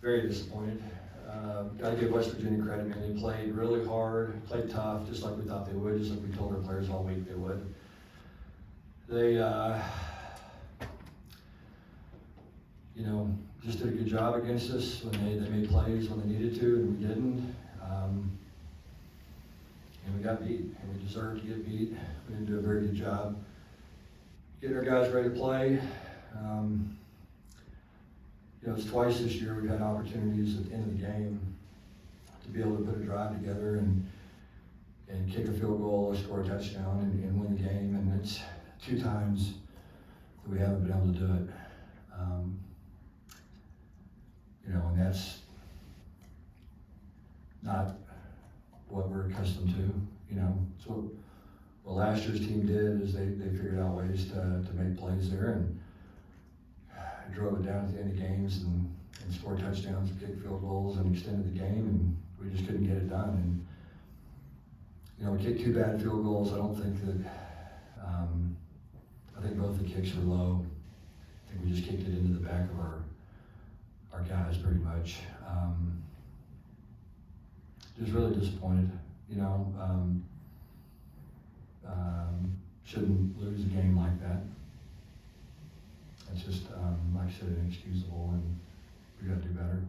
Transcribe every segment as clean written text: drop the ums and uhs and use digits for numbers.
Very disappointed. Got to give West Virginia credit, man. They played really hard, played tough, just like we thought they would, just like we told our players all week they would. They, just did a good job against us when they made plays when they needed to, and we didn't. And we got beat, and we deserved to get beat. We didn't do a very good job getting our guys ready to play. It's twice this year we've had opportunities at the end of the game to be able to put a drive together and kick a field goal or score a touchdown and win the game, and it's 2 times that we haven't been able to do it. And that's not what we're accustomed to. So what last year's team did is they figured out ways to make plays there and drove it down at the end of games and scored touchdowns and kicked field goals and extended the game, and we just couldn't get it done. And we kicked 2 bad field goals. I don't think that, I think both the kicks were low. I think we just kicked it into the back of our guys pretty much. Just really disappointed, shouldn't lose a game like that. It's just, like I said, inexcusable, and we got to do better.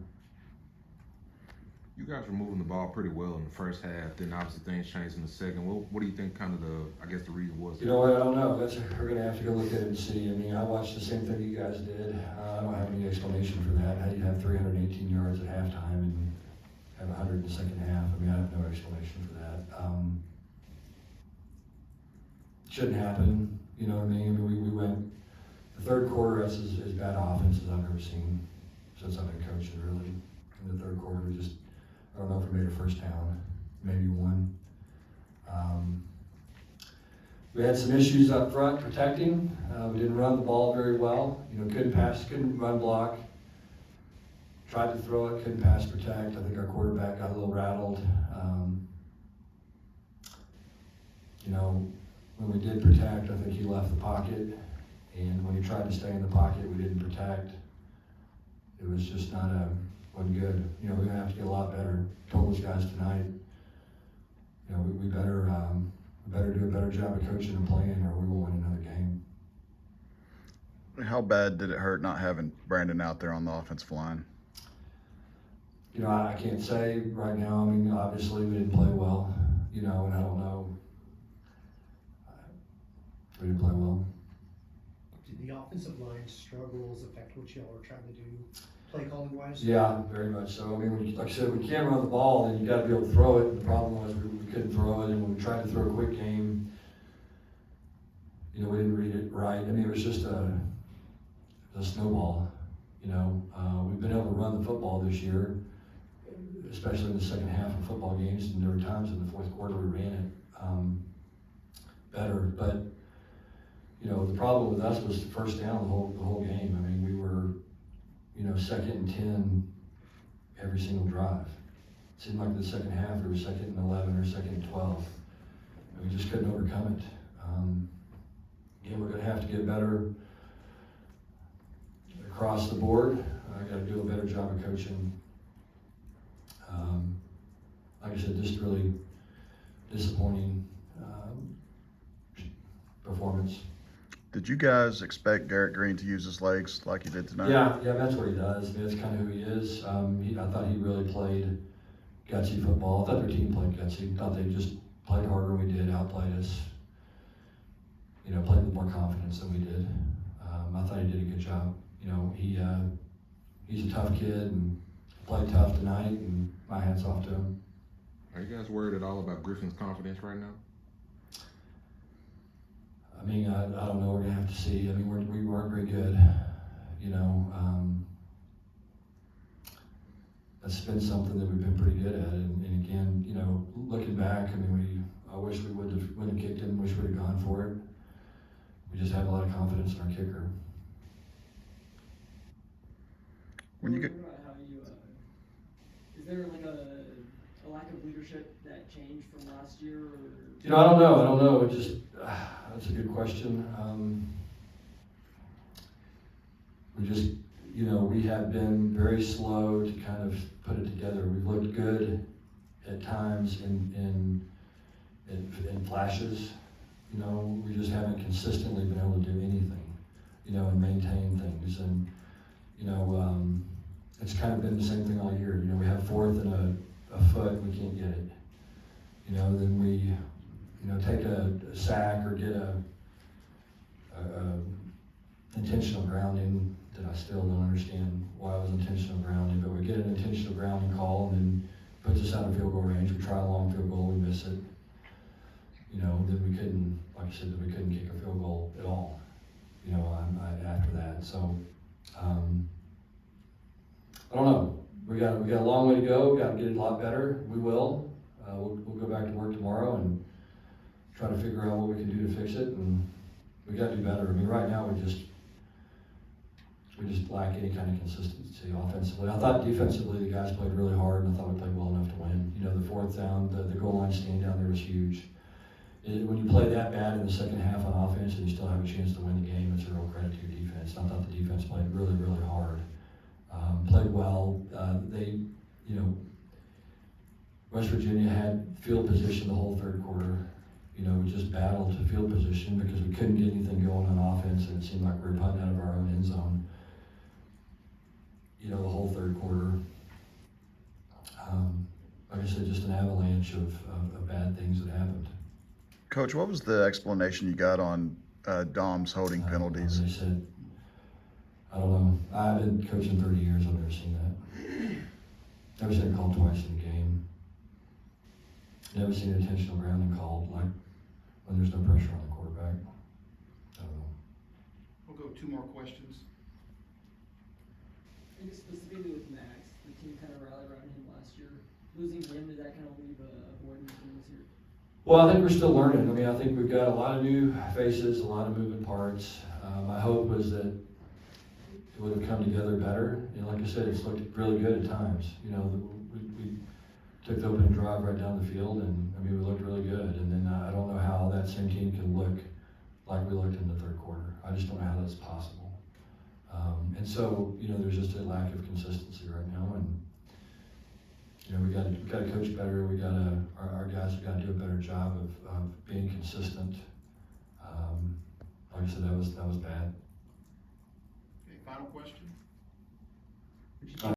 You guys were moving the ball pretty well in the first half. Then obviously things changed in the second. What do you think kind of the reason was? You know what, I don't know. We're going to have to go look at it and see. I mean, I watched the same thing you guys did. I don't have any explanation for that. How do you have 318 yards at halftime and have 100 in the second half? I mean, I have no explanation for that. Shouldn't happen. You know what I mean? We went, the third quarter, that's as bad offense as I've ever seen since I've been coaching, really. In the third quarter, we just, I don't know if we made a first down, maybe one. We had some issues up front protecting. We didn't run the ball very well. Couldn't pass, couldn't run block. Tried to throw it, couldn't pass protect. I think our quarterback got a little rattled. When we did protect, I think he left the pocket. And when he tried to stay in the pocket, we didn't protect. It was just wasn't good. We're gonna have to get a lot better. Told those guys tonight, we better do a better job of coaching and playing, or we won't win another game. How bad did it hurt not having Brandon out there on the offensive line? I can't say right now. I mean, obviously we didn't play well, and I don't know. We didn't play well. Did the offensive line struggles affect what y'all were trying to do, play calling wise? Yeah, very much so. I mean, like I said, we can't run the ball, then you got to be able to throw it. And the problem was we couldn't throw it, and when we tried to throw a quick game, we didn't read it right. I mean, it was just a snowball. We've been able to run the football this year, especially in the second half of football games, and there were times in the fourth quarter we ran it better. But the problem with us was the first down the whole game. I mean, we were, 2nd and 10 every single drive. It seemed like the second half we were 2nd and 11 or 2nd and 12. And we just couldn't overcome it. Again, we're going to have to get better across the board. I got to do a better job of coaching. Like I said, just really disappointing performance. Did you guys expect Garrett Green to use his legs like he did tonight? Yeah, that's what he does. I mean, that's kind of who he is. I thought he really played gutsy football. I thought their team played gutsy. I thought they just played harder than we did, outplayed us. Played with more confidence than we did. I thought he did a good job. He's a tough kid and played tough tonight, and my hat's off to him. Are you guys worried at all about Griffin's confidence right now? I mean, I don't know. We're gonna have to see. I mean, we weren't very good. That's been something that we've been pretty good at. And again, looking back, I mean, I wish we wouldn't have kicked him. Wish we'd have gone for it. We just had a lot of confidence in our kicker. When you get, is there like a lack of leadership that changed from last year? Or? I don't know. It just that's a good question. We just you know, we have been very slow to kind of put it together. We've looked good at times in flashes, you know, we just haven't consistently been able to do anything, you know, and maintain things. And, you know, it's kind of been the same thing all year. You know, we have fourth and a foot, we can't get it. You know, then we, you know, take a sack or get a intentional grounding that I still don't understand why it was intentional grounding, but we get an intentional grounding call and then puts us out of field goal range. We try a long field goal, we miss it. You know, then we couldn't, like I said, we couldn't kick a field goal at all, you know, after that. So, I don't know. We got a long way to go. Got to get it a lot better. We will. We'll go back to work tomorrow and try to figure out what we can do to fix it. And we got to do better. I mean, right now we just lack any kind of consistency offensively. I thought defensively the guys played really hard, and I thought we played well enough to win. You know, the fourth down, the goal line stand down there was huge. When you play that bad in the second half on offense and you still have a chance to win the game, it's a real credit to your defense. And I thought the defense played really, really hard. Played well. They, you know, West Virginia had field position the whole third quarter. You know, we just battled to field position because we couldn't get anything going on offense, and it seemed like we were punting out of our own end zone. You know, the whole third quarter. Like I said, just an avalanche of bad things that happened. Coach, what was the explanation you got on Dom's holding penalties? They said, I don't know. I've been coaching 30 years. I've never seen that. Never seen it called twice in a game. Never seen intentional grounding called, like when there's no pressure on the quarterback. I don't know. We'll go 2 more questions. I guess specifically with Max, the team kind of rallied around him last year. Losing him, did that kind of leave a void in the team this year? Well, I think we're still learning. I mean, I think we've got a lot of new faces, a lot of moving parts. My hope was that it would have come together better. And like I said, it's looked really good at times. You know, we took the opening drive right down the field, and I mean, we looked really good. And then I don't know how that same team can look like we looked in the third quarter. I just don't know how that's possible. And so, you know, there's just a lack of consistency right now, and you know, we got to coach better. Our guys have got to do a better job of being consistent. Like I said, that was bad. Okay, final question.